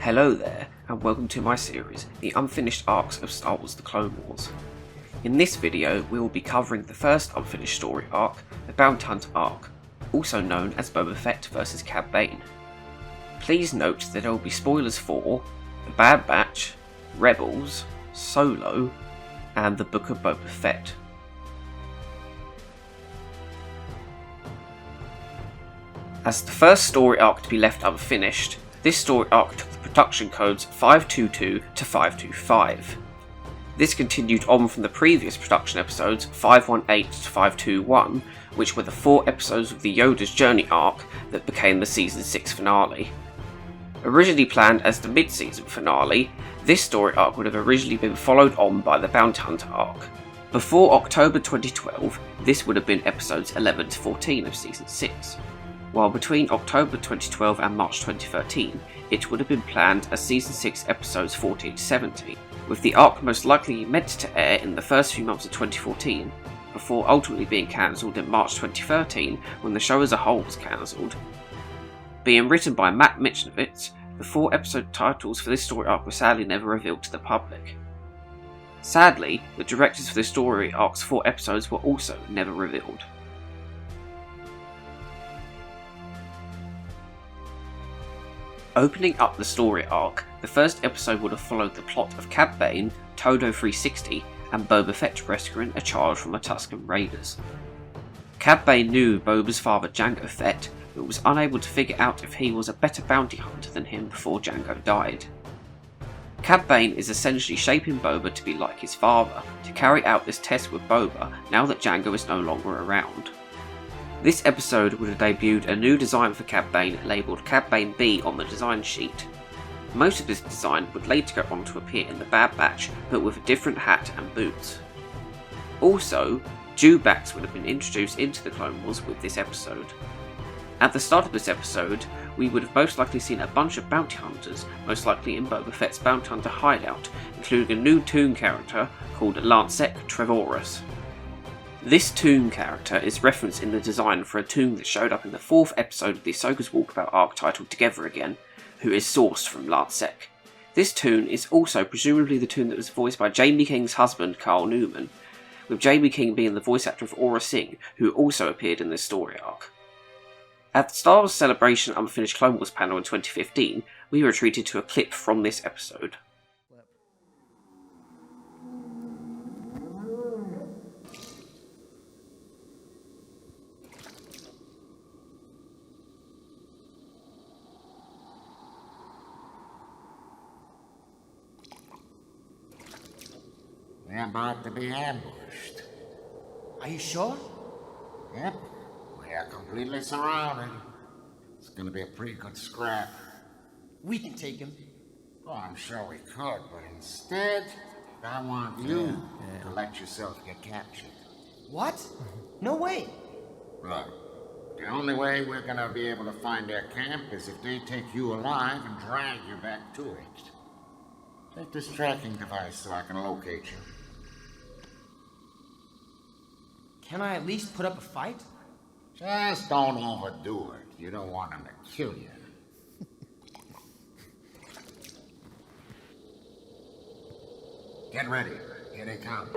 Hello there, and welcome to my series, The Unfinished Arcs of Star Wars The Clone Wars. In this video, we will be covering the first unfinished story arc, the Bounty Hunter arc, also known as Boba Fett vs Cad Bane. Please note that there will be spoilers for The Bad Batch, Rebels, Solo, and the Book of Boba Fett. As the first story arc to be left unfinished, this story arc took the production codes 522 to 525. This continued on from the previous production episodes 518 to 521, which were the 4 episodes of the Yoda's Journey arc that became the Season 6 finale. Originally planned as the mid-season finale, this story arc would have originally been followed on by the Bounty Hunter arc. Before October 2012, this would have been episodes 11 to 14 of Season 6. While between October 2012 and March 2013, it would have been planned as Season 6 episodes 14 to 17, with the arc most likely meant to air in the first few months of 2014, before ultimately being cancelled in March 2013 when the show as a whole was cancelled. Being written by Michnovetz, the 4 episode titles for this story arc were sadly never revealed to the public. Sadly, the directors for this story arc's 4 episodes were also never revealed. Opening up the story arc, the first episode would have followed the plot of Cad Bane, Todo 360, and Boba Fett rescuing a child from the Tusken Raiders. Cad Bane knew Boba's father Jango Fett, but was unable to figure out if he was a better bounty hunter than him before Jango died. Cad Bane is essentially shaping Boba to be like his father, to carry out this test with Boba now that Jango is no longer around. This episode would have debuted a new design for Cad Bane labelled Cad Bane B on the design sheet. Most of this design would later go on to appear in the Bad Batch, but with a different hat and boots. Also, dewbacks would have been introduced into the Clone Wars with this episode. At the start of this episode, we would have most likely seen a bunch of bounty hunters, most likely in Boba Fett's bounty hunter hideout, including a new toon character called Lancet Trevorous. This toon character is referenced in the design for a toon that showed up in the 4th episode of the Ahsoka's Walkabout arc titled Together Again, who is sourced from Lancet. This toon is also presumably the toon that was voiced by Jamie King's husband Carl Newman, with Jamie King being the voice actor of Aura Singh, who also appeared in this story arc. At the Star Wars Celebration Unfinished Clone Wars panel in 2015, we were treated to a clip from this episode. We're about to be ambushed. Are you sure? Yep. We are completely surrounded. It's gonna be a pretty good scrap. We can take him. Oh, I'm sure we could, but instead, I want you to let yourself get captured. What? No way. Right. The only way we're gonna be able to find their camp is if they take you alive and drag you back to it. Take this tracking device so I can locate you. Can I at least put up a fight? Just don't overdo it. You don't want them to kill you. Get ready. Here they come.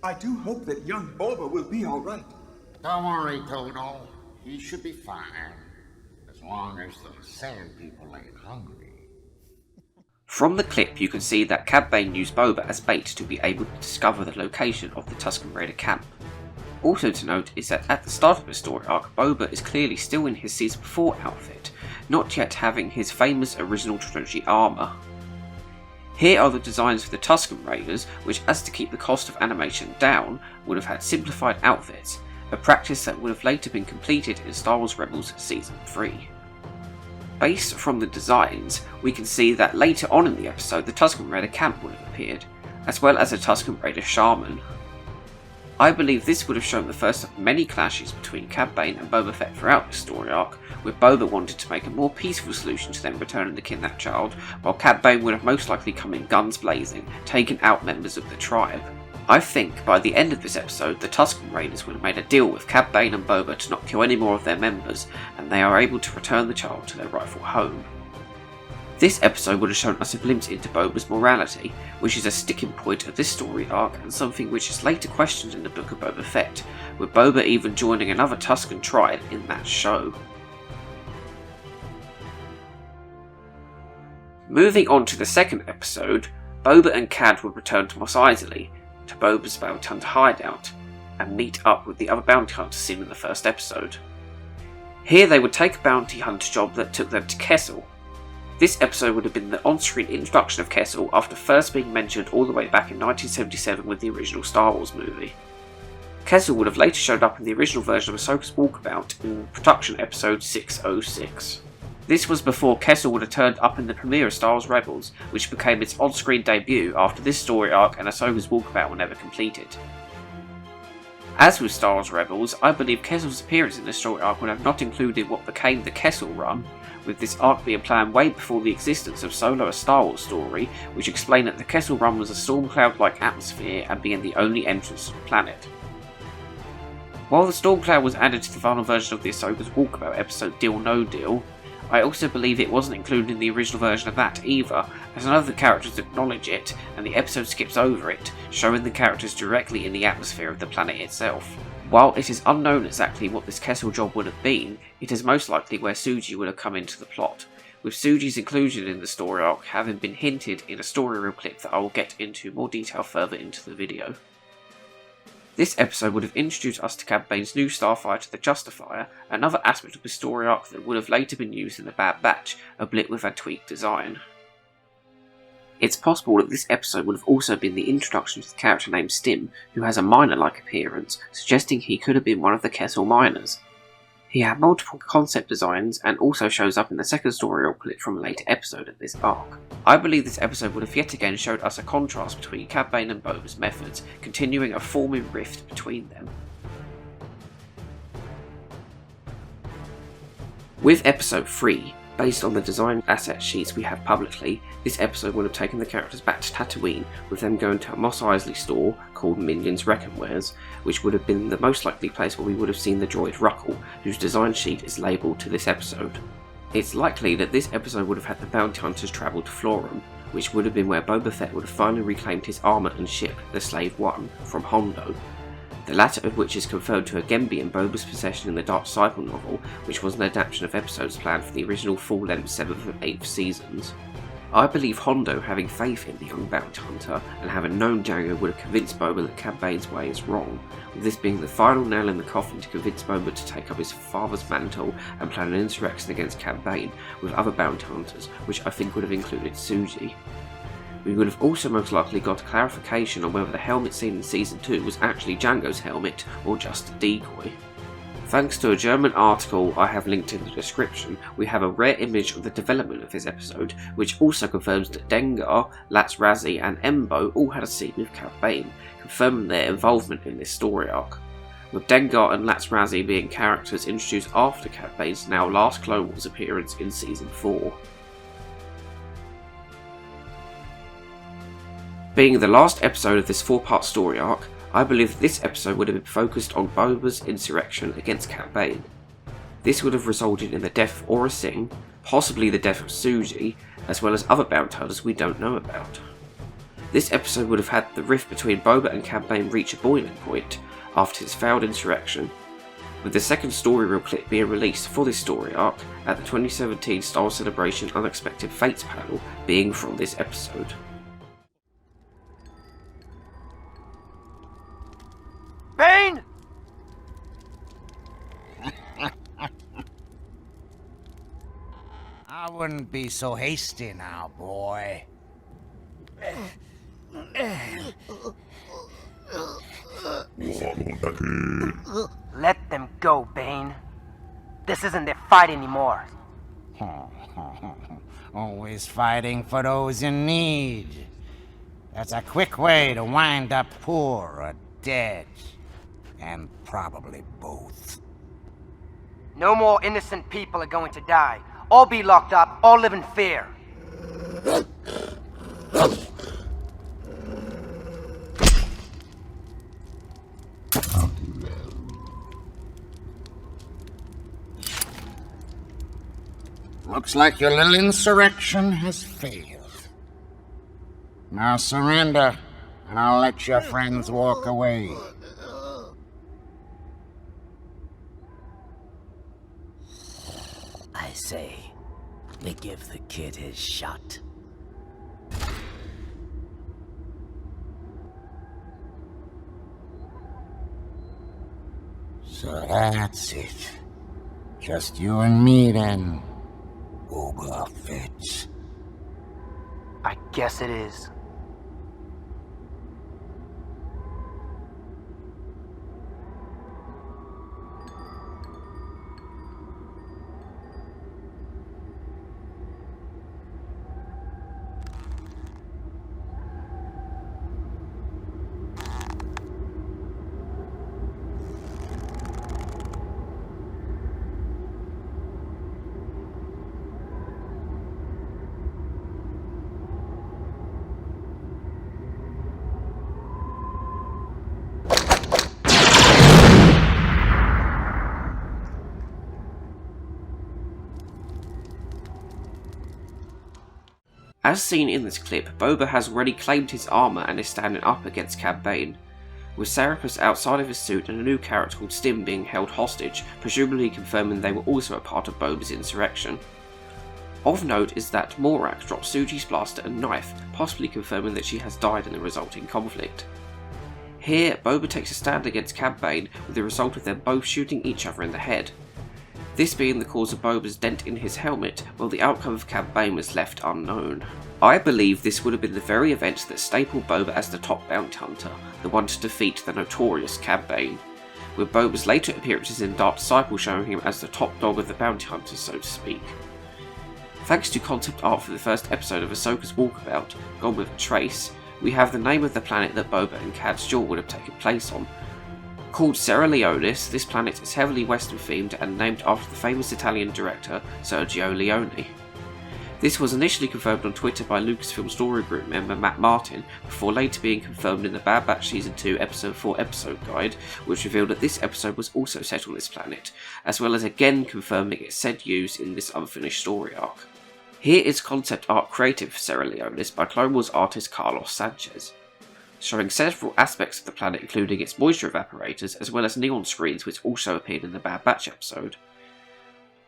I do hope that young Boba will be all right. Don't worry, Toto. He should be fine. As long as the Sand People ain't hungry. From the clip you can see that Cad Bane used Boba as bait to be able to discover the location of the Tusken Raider camp. Also to note is that at the start of the story arc, Boba is clearly still in his Season 4 outfit, not yet having his famous original trilogy armour. Here are the designs for the Tusken Raiders, which, as to keep the cost of animation down, would have had simplified outfits, a practice that would have later been completed in Star Wars Rebels Season 3. Based from the designs, we can see that later on in the episode the Tusken Raider camp would have appeared, as well as a Tusken Raider shaman. I believe this would have shown the first of many clashes between Cad Bane and Boba Fett throughout the story arc, with Boba wanted to make a more peaceful solution to them returning the kidnapped child, while Cad Bane would have most likely come in guns blazing, taking out members of the tribe. I think by the end of this episode the Tusken Raiders would have made a deal with Cad Bane and Boba to not kill any more of their members, and they are able to return the child to their rightful home. This episode would have shown us a glimpse into Boba's morality, which is a sticking point of this story arc and something which is later questioned in the Book of Boba Fett, with Boba even joining another Tusken tribe in that show. Moving on to the second episode, Boba and Cad would return to Mos Eisley, to Boba's bounty hunter hideout, and meet up with the other bounty hunters seen in the first episode. Here they would take a bounty hunter job that took them to Kessel. This episode would have been the on-screen introduction of Kessel after first being mentioned all the way back in 1977 with the original Star Wars movie. Kessel would have later showed up in the original version of Ahsoka's Walkabout in production episode 606. This was before Kessel would have turned up in the premiere of Star Wars Rebels, which became its on-screen debut after this story arc and Ahsoka's Walkabout were never completed. As with Star Wars Rebels, I believe Kessel's appearance in this story arc would have not included what became the Kessel Run, with this arc being planned way before the existence of Solo: A Star Wars Story, which explained that the Kessel Run was a storm cloud-like atmosphere and being the only entrance to the planet. While the storm cloud was added to the final version of the Ahsoka's Walkabout episode Deal No Deal, I also believe it wasn't included in the original version of that either, as none of the characters acknowledge it, and the episode skips over it, showing the characters directly in the atmosphere of the planet itself. While it is unknown exactly what this Kessel job would have been, it is most likely where Suji would have come into the plot, with Suji's inclusion in the story arc having been hinted in a story reel clip that I will get into more detail further into the video. This episode would have introduced us to Cad Bane's new starfighter, the Justifier, another aspect of the story arc that would have later been used in The Bad Batch, albeit with a tweaked design. It's possible that this episode would have also been the introduction to the character named Stim, who has a miner-like appearance, suggesting he could have been one of the Kessel miners. He had multiple concept designs and also shows up in the second story arc clip from a later episode of this arc. I believe this episode would have yet again showed us a contrast between Cad Bane and Boba's methods, continuing a forming rift between them. With episode 3, based on the design asset sheets we have publicly, this episode would have taken the characters back to Tatooine, with them going to a Mos Eisley store called Minion's Reckonwares, which would have been the most likely place where we would have seen the droid Ruckle, whose design sheet is labelled to this episode. It's likely that this episode would have had the bounty hunters travel to Florum, which would have been where Boba Fett would have finally reclaimed his armour and ship, the Slave One, from Hondo, the latter of which is confirmed to again be in Boba's possession in the Dark Disciple novel, which was an adaptation of episodes planned for the original full-length 7th and 8th seasons. I believe Hondo, having faith in the young bounty hunter, and having known Django, would have convinced Boba that Cad Bane's way is wrong, with this being the final nail in the coffin to convince Boba to take up his father's mantle and plan an insurrection against Cad Bane with other bounty hunters, which I think would have included Suji. We would have also most likely got a clarification on whether the helmet seen in Season 2 was actually Django's helmet or just a decoy. Thanks to a German article I have linked in the description, we have a rare image of the development of this episode, which also confirms that Dengar, Latz Razzie and Embo all had a scene with Cad Bane, confirming their involvement in this story arc, with Dengar and Latz Razzie being characters introduced after Cad Bane's now last Clone Wars appearance in Season 4. Being the last episode of this 4-part story arc, I believe this episode would have been focused on Boba's insurrection against Cad Bane. This would have resulted in the death of Aurra Sing, possibly the death of Suji, as well as other bounty hunters we don't know about. This episode would have had the rift between Boba and Cad Bane reach a boiling point after his failed insurrection, with the second story reel clip being released for this story arc at the 2017 Star Wars Celebration Unexpected Fates panel being from this episode. Bane! wouldn't be so hasty now, boy. Let them go, Bane. This isn't their fight anymore. Always fighting for those in need. That's a quick way to wind up poor or dead. And probably both. No more innocent people are going to die. All be locked up, all live in fear. Looks like your little insurrection has failed. Now surrender, and I'll let your friends walk away. I say, we give the kid his shot. So that's it. Just you and me then, Boba Fett. I guess it is. As seen in this clip, Boba has already claimed his armour and is standing up against Cad Bane, with Serapis outside of his suit and a new character called Stim being held hostage, presumably confirming they were also a part of Boba's insurrection. Of note is that Morak drops Suji's blaster and knife, possibly confirming that she has died in the resulting conflict. Here, Boba takes a stand against Cad Bane, with the result of them both shooting each other in the head. This being the cause of Boba's dent in his helmet, while the outcome of Cad Bane was left unknown. I believe this would have been the very event that stapled Boba as the top bounty hunter, the one to defeat the notorious Cad Bane, with Boba's later appearances in Dark Disciple showing him as the top dog of the bounty hunters, so to speak. Thanks to concept art for the first episode of Ahsoka's Walkabout, Gone with a Trace, we have the name of the planet that Boba and Cad's duel would have taken place on. Called Serra Leonis, this planet is heavily Western themed and named after the famous Italian director Sergio Leone. This was initially confirmed on Twitter by Lucasfilm Story Group member Matt Martin, before later being confirmed in the Bad Batch Season 2 Episode 4 episode guide, which revealed that this episode was also set on this planet, as well as again confirming its said use in this unfinished story arc. Here is concept art created for Serra Leonis by Clone Wars artist Carlos Sanchez, showing several aspects of the planet including its moisture evaporators as well as neon screens which also appeared in the Bad Batch episode.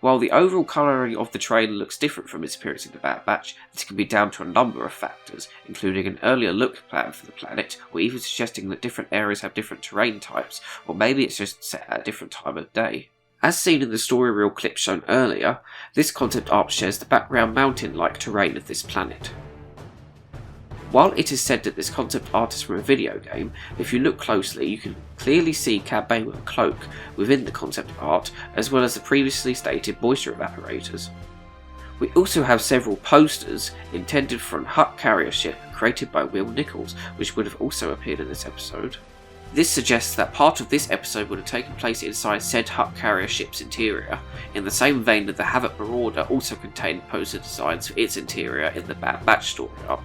While the overall colouring of the trailer looks different from its appearance in the Bad Batch, this can be down to a number of factors, including an earlier look plan for the planet, or even suggesting that different areas have different terrain types, or maybe it's just set at a different time of day. As seen in the story reel clip shown earlier, this concept art shares the background mountain-like terrain of this planet. While it is said that this concept art is from a video game, if you look closely you can clearly see Cad Bane with a cloak within the concept art, as well as the previously stated moisture evaporators. We also have several posters intended for a Hutt carrier ship created by Will Nichols, which would have also appeared in this episode. This suggests that part of this episode would have taken place inside said Hutt carrier ship's interior, in the same vein that the Havoc Marauder also contained poster designs for its interior in the Bad Batch story arc.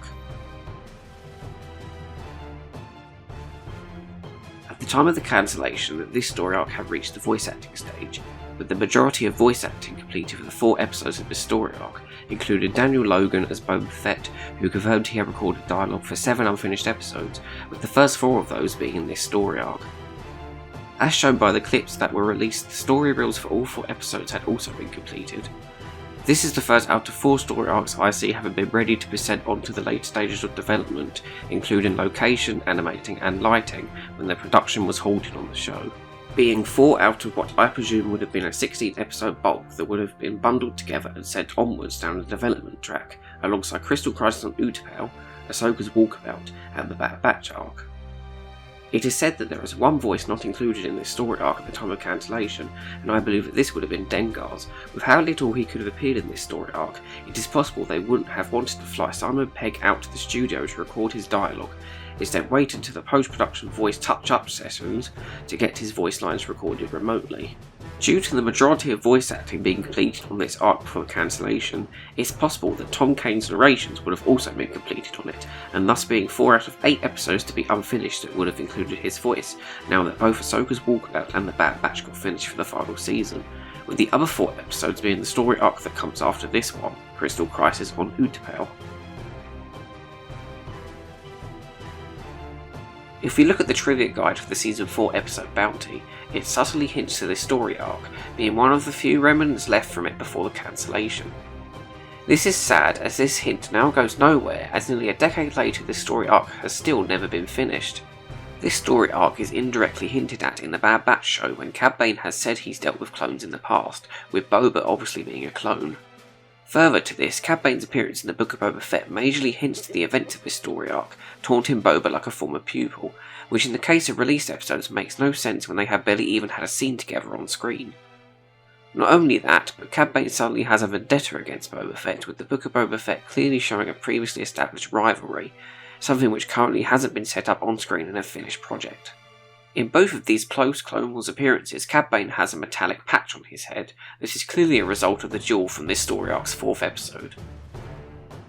At the time of the cancellation, this story arc had reached the voice acting stage, with the majority of voice acting completed for the 4 episodes of this story arc, including Daniel Logan as Boba Fett, who confirmed he had recorded dialogue for 7 unfinished episodes, with the first 4 of those being in this story arc. As shown by the clips that were released, the story reels for all 4 episodes had also been completed. This is the first out of 4 story arcs I see having been ready to be sent on to the late stages of development, including location, animating and lighting, when the production was halted on the show. being 4 out of what I presume would have been a 16 episode bulk that would have been bundled together and sent onwards down the development track, alongside Crystal Crisis on Utapau, Ahsoka's Walkabout, and the Bad Batch arc. It is said that there is one voice not included in this story arc at the time of Cancellation, and I believe that this would have been Dengar's. With how little he could have appeared in this story arc, it is possible they wouldn't have wanted to fly Simon Pegg out to the studio to record his dialogue, instead wait until the post-production voice touch-up sessions to get his voice lines recorded remotely. Due to the majority of voice acting being completed on this arc before Cancellation, it's possible that Tom Kane's narrations would have also been completed on it, and thus being 4 out of 8 episodes to be unfinished that would have included his voice, now that both Ahsoka's Walkabout and the Bad Batch got finished for the final season, with the other 4 episodes being the story arc that comes after this one, Crystal Crisis on Utapau. If we look at the trivia guide for the Season 4 episode Bounty, it subtly hints to this story arc, being one of the few remnants left from it before the Cancellation. This is sad, as this hint now goes nowhere, as nearly a decade later this story arc has still never been finished. This story arc is indirectly hinted at in the Bad Batch show when Cad Bane has said he's dealt with clones in the past, with Boba obviously being a clone. Further to this, Cad Bane's appearance in the Book of Boba Fett majorly hints to the events of this story arc, taunting Boba like a former pupil, which in the case of released episodes makes no sense when they have barely even had a scene together on screen. Not only that, but Cad Bane suddenly has a vendetta against Boba Fett, with the Book of Boba Fett clearly showing a previously established rivalry, something which currently hasn't been set up on screen in a finished project. In both of these close Clone Wars appearances, Cad Bane has a metallic patch on his head. This is clearly a result of the duel from this story arc's 4th episode.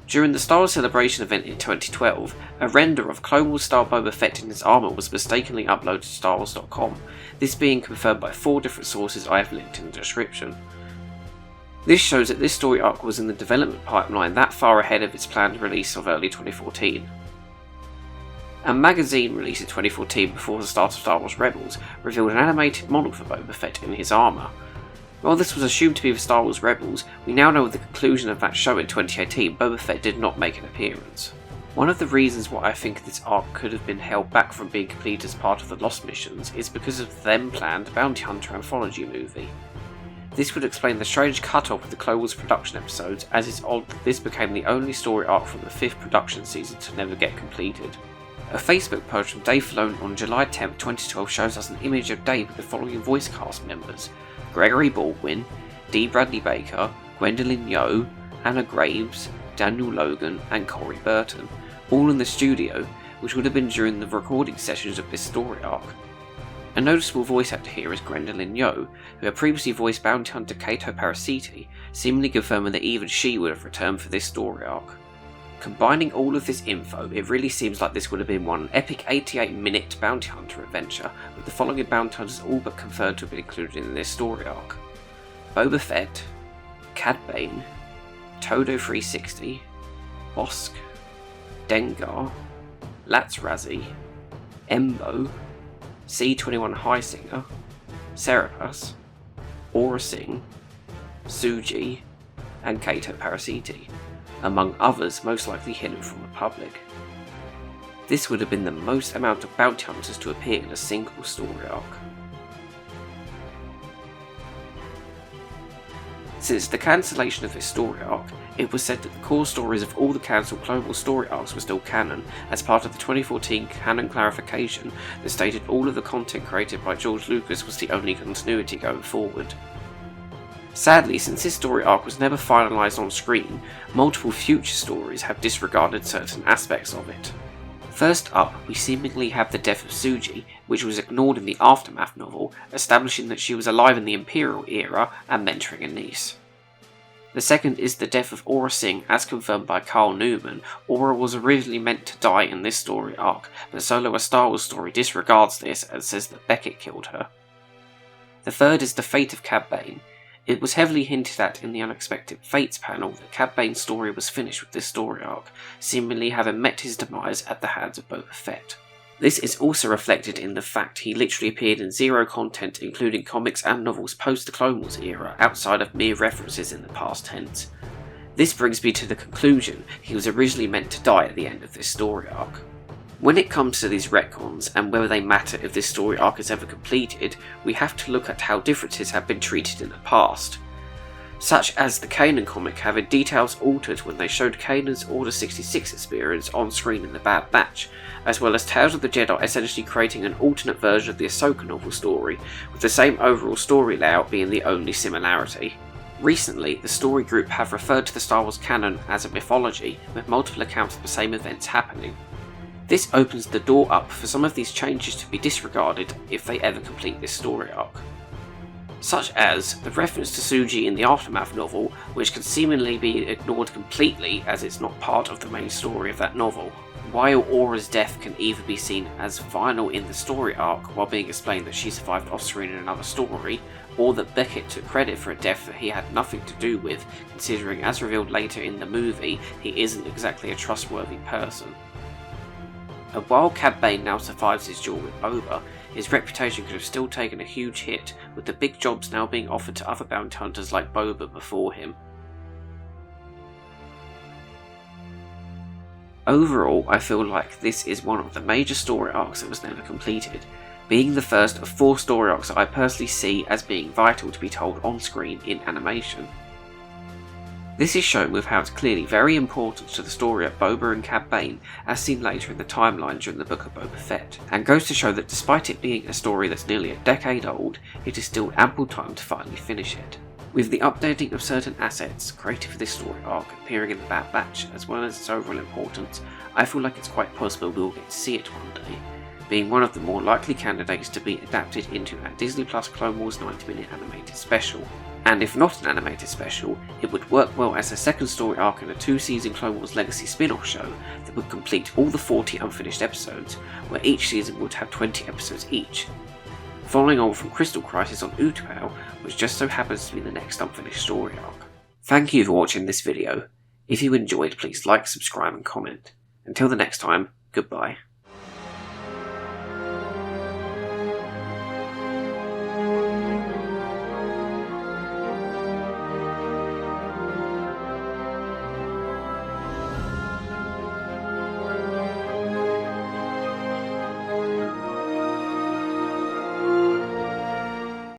During the Star Wars Celebration event in 2012, a render of Clone Wars style Boba Fett in his armour was mistakenly uploaded to StarWars.com, this being confirmed by 4 different sources I have linked in the description. This shows that this story arc was in the development pipeline that far ahead of its planned release of early 2014. A magazine released in 2014 before the start of Star Wars Rebels revealed an animated model for Boba Fett in his armour. While this was assumed to be for Star Wars Rebels, we now know with the conclusion of that show in 2018 Boba Fett did not make an appearance. One of the reasons why I think this arc could have been held back from being completed as part of the Lost missions is because of the then planned Bounty Hunter anthology movie. This would explain the strange cut-off of the Clone Wars production episodes, as it's odd that this became the only story arc from the 5th production season to never get completed. A Facebook post from Dave Filoni on July 10, 2012 shows us an image of Dave with the following voice cast members: Gregory Baldwin, D. Bradley Baker, Gwendolyn Yo, Anna Graves, Daniel Logan and Corey Burton, all in the studio, which would have been during the recording sessions of this story arc. A noticeable voice actor here is Gwendolyn Yo, who had previously voiced bounty hunter Cato Parasiti, seemingly confirming that even she would have returned for this story arc. Combining all of this info, it really seems like this would have been one epic 88-minute bounty hunter adventure, with the following bounty hunters all but confirmed to have been included in this story arc: Boba Fett, Cad Bane, Todo 360, Bosk, Dengar, Latsrazi, Embo, C-21 Highsinger, Serapus, Aura Singh, Suji, and Cato Parasiti, among others most likely hidden from the public. This would have been the most amount of bounty hunters to appear in a single story arc. Since the cancellation of this story arc, it was said that the core stories of all the cancelled Clone Wars story arcs were still canon, as part of the 2014 canon clarification that stated all of the content created by George Lucas was the only continuity going forward. Sadly, since this story arc was never finalised on screen, multiple future stories have disregarded certain aspects of it. First up, we seemingly have the death of Suji, which was ignored in the Aftermath novel, establishing that she was alive in the Imperial era and mentoring a niece. The second is the death of Aura Singh, as confirmed by Carl Newman. Aura was originally meant to die in this story arc, but Solo: A Star Wars Story disregards this and says that Beckett killed her. The third is the fate of Cad Bane. It was heavily hinted at in the Unexpected Fates panel that Cad Bane's story was finished with this story arc, seemingly having met his demise at the hands of Boba Fett. This is also reflected in the fact he literally appeared in zero content, including comics and novels post the Clone Wars era, outside of mere references in the past tense. This brings me to the conclusion he was originally meant to die at the end of this story arc. When it comes to these retcons and whether they matter if this story arc is ever completed, we have to look at how differences have been treated in the past. Such as the Kanan comic having details altered when they showed Kanan's Order 66 experience on screen in The Bad Batch, as well as Tales of the Jedi essentially creating an alternate version of the Ahsoka novel story, with the same overall story layout being the only similarity. Recently, the story group have referred to the Star Wars canon as a mythology, with multiple accounts of the same events happening. This opens the door up for some of these changes to be disregarded if they ever complete this story arc. Such as the reference to Suji in the Aftermath novel, which can seemingly be ignored completely as it's not part of the main story of that novel, while Aura's death can either be seen as final in the story arc while being explained that she survived off-screen in another story, or that Beckett took credit for a death that he had nothing to do with, considering as revealed later in the movie, he isn't exactly a trustworthy person. And while Cad Bane now survives his duel with Boba, his reputation could have still taken a huge hit, with the big jobs now being offered to other bounty hunters like Boba before him. Overall, I feel like this is one of the major story arcs that was never completed, being the first of 4 story arcs that I personally see as being vital to be told on screen in animation. This is shown with how it's clearly very important to the story of Boba and Cad Bane as seen later in the timeline during the Book of Boba Fett, and goes to show that despite it being a story that's nearly a decade old, it is still ample time to finally finish it. With the updating of certain assets created for this story arc appearing in the Bad Batch as well as its overall importance, I feel like it's quite possible we will get to see it one day, being one of the more likely candidates to be adapted into a Disney Plus Clone Wars 90-minute animated special. And if not an animated special, it would work well as a second story arc in a 2-season Clone Wars Legacy spin-off show that would complete all the 40 unfinished episodes, where each season would have 20 episodes each. Following on from Crystal Crisis on Utapau, which just so happens to be the next unfinished story arc. Thank you for watching this video. If you enjoyed, please like, subscribe and comment. Until the next time, goodbye.